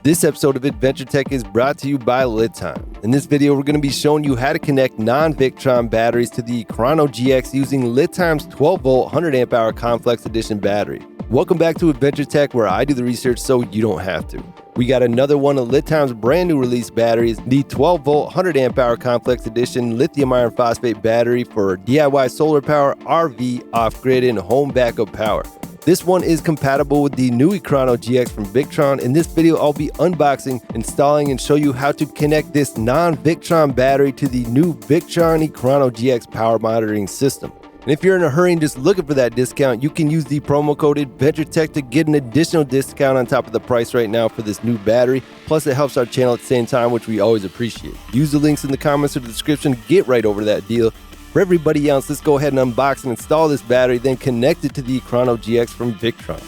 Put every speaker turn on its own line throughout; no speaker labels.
This episode of Adventure Tech is brought to you by LiTime. In this video, we're going to be showing you how to connect non-Victron batteries to the Ekrano GX using LiTime's 12V 100Ah ComFlex Edition battery. Welcome back to Adventure Tech, where I do the research so you don't have to. We got another one of LiTime's brand new release batteries, the 12V 100Ah ComFlex Edition lithium iron phosphate battery for DIY solar power, RV, off-grid, and home backup power. This one is compatible with the new Ekrano GX from Victron. In this video, I'll be unboxing, installing, and show you how to connect this non-Victron battery to the new Victron Ekrano GX power monitoring system. And if you're in a hurry and just looking for that discount, you can use the promo code AdventureTech to get an additional discount on top of the price right now for this new battery. Plus, it helps our channel at the same time, which we always appreciate. Use the links in the comments or the description to get right over to that deal. For everybody else, let's go ahead and unbox and install this battery, then connect it to the Ekrano GX from Victron.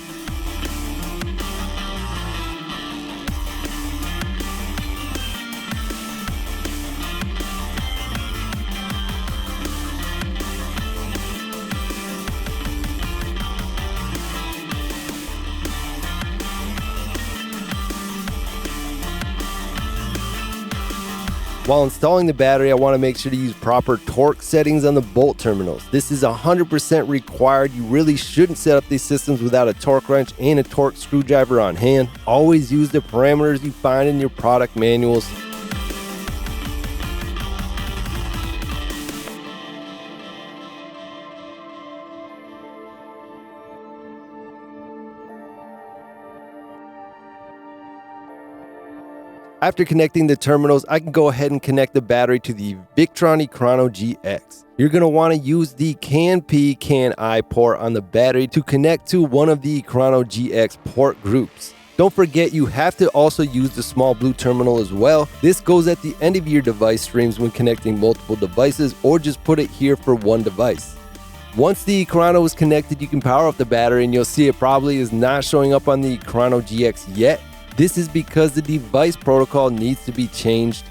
While installing the battery, I want to make sure to use proper torque settings on the bolt terminals. This is 100% required. You really shouldn't set up these systems without a torque wrench and a torque screwdriver on hand. Always use the parameters you find in your product manuals. After connecting the terminals, I can go ahead and connect the battery to the Victron Ekrano GX. You're going to want to use the CAN-P, CAN-I port on the battery to connect to one of the Ekrano GX port groups. Don't forget, you have to also use the small blue terminal as well. This goes at the end of your device streams when connecting multiple devices, or just put it here for one device. Once the Ekrano is connected, you can power up the battery, and you'll see it probably is not showing up on the Ekrano GX yet. This is because the device protocol needs to be changed.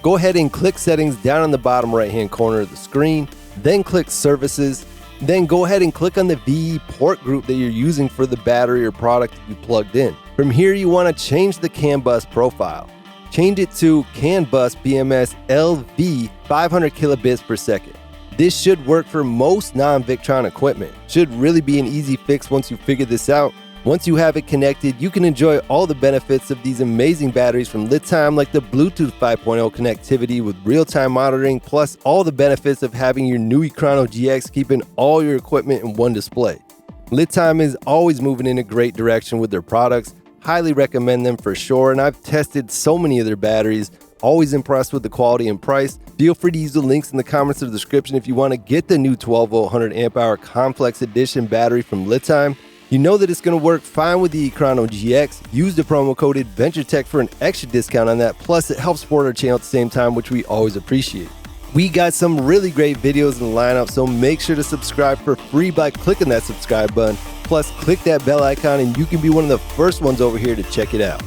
Go ahead and click Settings down on the bottom right hand corner of the screen, then click Services, then go ahead and click on the VE port group that you're using for the battery or product you plugged in. From here, you want to change the CAN bus profile. Change it to CAN bus BMS LV 500 kilobits per second. This should work for most non-Victron equipment. Should really be an easy fix once you figure this out. Once you have it connected, you can enjoy all the benefits of these amazing batteries from LiTime, like the Bluetooth 5.0 connectivity with real-time monitoring, plus all the benefits of having your new Ekrano GX keeping all your equipment in one display. LiTime is always moving in a great direction with their products. Highly recommend them for sure, and I've tested so many of their batteries. Always impressed with the quality and price. Feel free to use the links in the comments or the description if you want to get the new 12V 100Ah ComFlex Edition battery from LiTime. You know that it's going to work fine with the Ekrano GX. Use the promo code AdventureTech for an extra discount on that. Plus, it helps support our channel at the same time, which we always appreciate. We got some really great videos in the lineup, so make sure to subscribe for free by clicking that subscribe button. Plus, click that bell icon and you can be one of the first ones over here to check it out.